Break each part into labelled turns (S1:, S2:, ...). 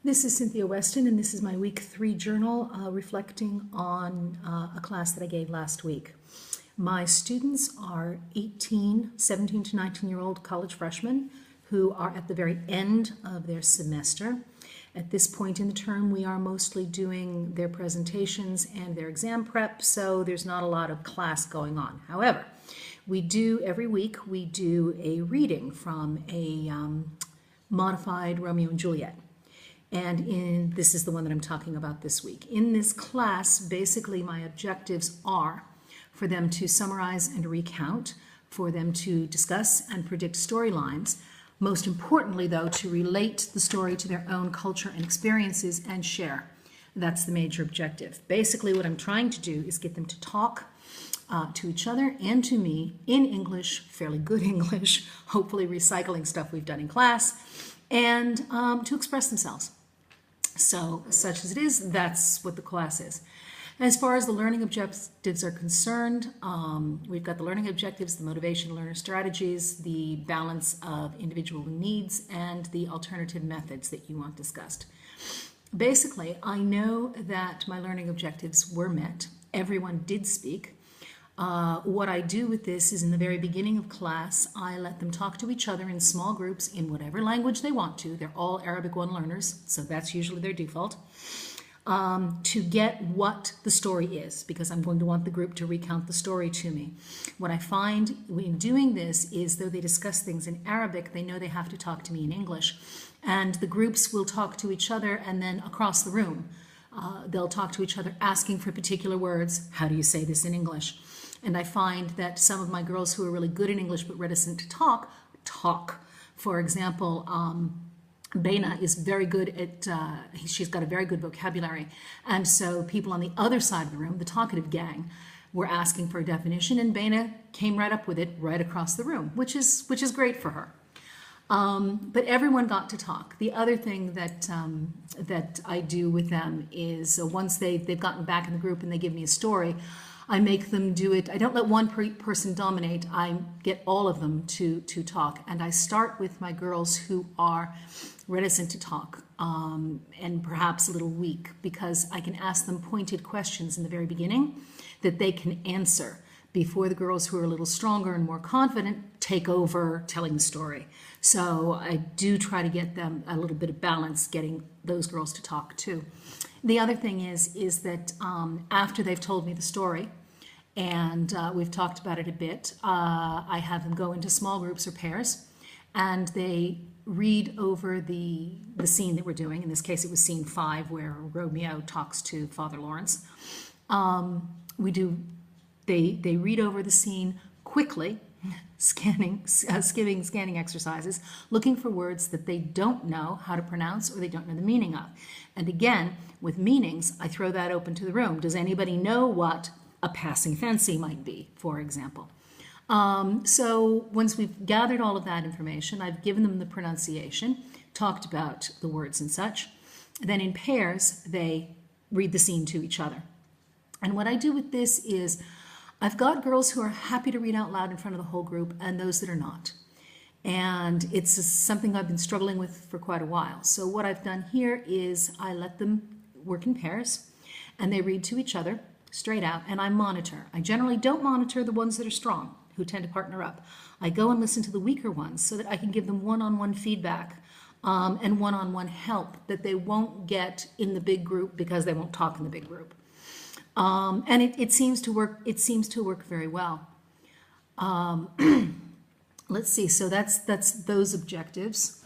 S1: This is Cynthia Weston, and this is my week 3 journal reflecting on a class that I gave last week. My students are 17 to 19-year-old college freshmen who are at the very end of their semester. At this point in the term, we are mostly doing their presentations and their exam prep, so there's not a lot of class going on. However, every week we do a reading from a modified Romeo and Juliet. And this is the one that I'm talking about this week. In this class, basically my objectives are for them to summarize and recount, for them to discuss and predict storylines, most importantly though, to relate the story to their own culture and experiences and share. That's the major objective. Basically what I'm trying to do is get them to talk to each other and to me in English, fairly good English, hopefully recycling stuff we've done in class, and to express themselves. So, such as it is, that's what the class is. As far as the learning objectives are concerned, we've got the learning objectives, the motivation learner strategies, the balance of individual needs, and the alternative methods that you want discussed. Basically, I know that my learning objectives were met. Everyone did speak. What I do with this is in the very beginning of class, I let them talk to each other in small groups in whatever language they want to. They're all Arabic 1 learners, so that's usually their default, to get what the story is, because I'm going to want the group to recount the story to me. What I find in doing this is, though they discuss things in Arabic, they know they have to talk to me in English, and the groups will talk to each other, and then across the room, they'll talk to each other asking for particular words. How do you say this in English? And I find that some of my girls who are really good in English but reticent to talk. For example, Baina is very good at, she's got a very good vocabulary. And so people on the other side of the room, the talkative gang, were asking for a definition, and Baina came right up with it right across the room, which is great for her. But everyone got to talk. The other thing that I do with them is once they've gotten back in the group and they give me a story, I make them do it. I don't let one person dominate. I get all of them to talk. And I start with my girls who are reticent to talk and perhaps a little weak, because I can ask them pointed questions in the very beginning that they can answer before the girls who are a little stronger and more confident take over telling the story. So I do try to get them a little bit of balance, getting those girls to talk too. The other thing is that after they've told me the story, and we've talked about it a bit, I have them go into small groups or pairs, and they read over the scene that we're doing. In this case, it was scene 5, where Romeo talks to Father Lawrence. They read over the scene quickly, scanning exercises, looking for words that they don't know how to pronounce or they don't know the meaning of. And again, with meanings, I throw that open to the room. Does anybody know what a passing fancy might be, for example? So once we've gathered all of that information, I've given them the pronunciation, talked about the words and such. Then in pairs, they read the scene to each other. And what I do with this is, I've got girls who are happy to read out loud in front of the whole group and those that are not. And it's something I've been struggling with for quite a while. So what I've done here is I let them work in pairs and they read to each other straight out, and I monitor. I generally don't monitor the ones that are strong, who tend to partner up. I go and listen to the weaker ones so that I can give them one-on-one feedback and one-on-one help that they won't get in the big group because they won't talk in the big group. And it seems to work. It seems to work very well. Let's see. So that's those objectives.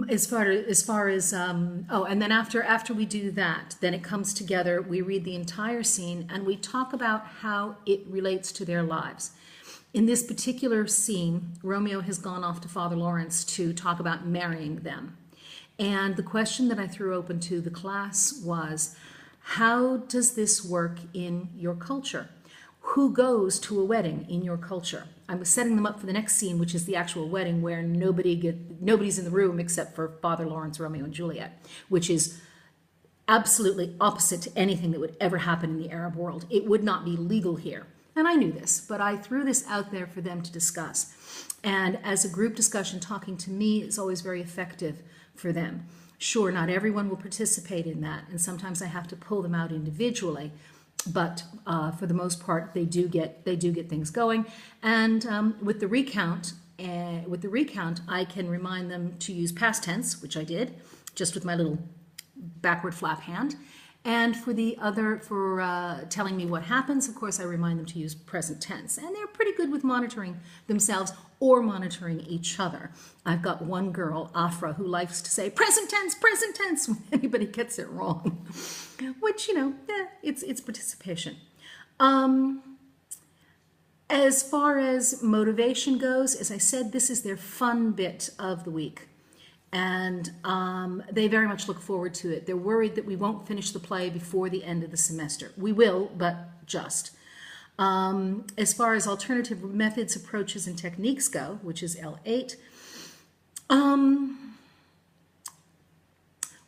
S1: As far as and then after we do that, then it comes together. We read the entire scene and we talk about how it relates to their lives. In this particular scene, Romeo has gone off to Father Lawrence to talk about marrying them. And the question that I threw open to the class was, how does this work in your culture? Who goes to a wedding in your culture? I was setting them up for the next scene, which is the actual wedding, where nobody's in the room except for Father Lawrence, Romeo and Juliet, which is absolutely opposite to anything that would ever happen in the Arab world. It would not be legal here. And I knew this, but I threw this out there for them to discuss. And as a group discussion, talking to me is always very effective for them. Sure, not everyone will participate in that, and sometimes I have to pull them out individually. But for the most part, they do get things going. And with the recount, I can remind them to use past tense, which I did, just with my little backward flap hand. And for telling me what happens, of course, I remind them to use present tense. And they're pretty good with monitoring themselves or monitoring each other. I've got one girl, Afra, who likes to say present tense when anybody gets it wrong, which, it's participation. As far as motivation goes, as I said, this is their fun bit of the week. And they very much look forward to it. They're worried that we won't finish the play before the end of the semester. We will, but just. As far as alternative methods, approaches, and techniques go, which is L8,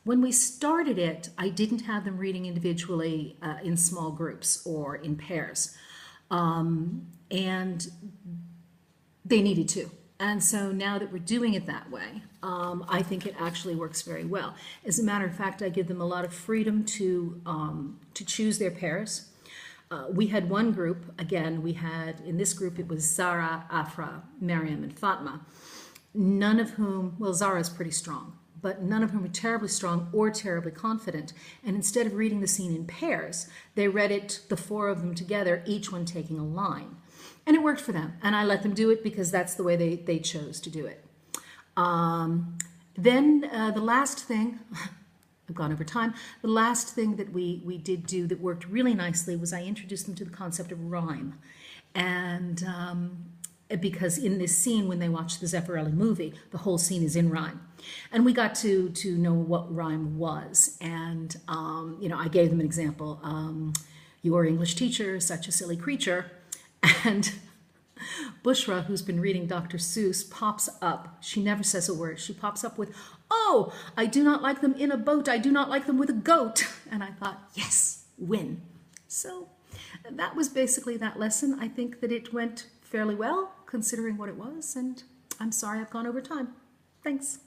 S1: when we started it, I didn't have them reading individually in small groups or in pairs. And they needed to. And so now that we're doing it that way, I think it actually works very well. As a matter of fact, I give them a lot of freedom to choose their pairs. We had one group, in this group it was Zara, Afra, Mariam, and Fatma, none of whom, well, Zara's pretty strong, but none of whom were terribly strong or terribly confident. And instead of reading the scene in pairs, they read it, the four of them together, each one taking a line. And it worked for them. And I let them do it because that's the way they chose to do it. Then the last thing, I've gone over time, the last thing that we did do that worked really nicely was I introduced them to the concept of rhyme. And because in this scene, when they watch the Zeffirelli movie, the whole scene is in rhyme. And we got to know what rhyme was. And, I gave them an example. Your English teacher, such a silly creature. And Bushra, who's been reading Dr. Seuss, pops up. She never says a word. She pops up with, "Oh, I do not like them in a boat. I do not like them with a goat." And I thought, yes, win. So that was basically that lesson. I think that it went fairly well, considering what it was. And I'm sorry I've gone over time. Thanks.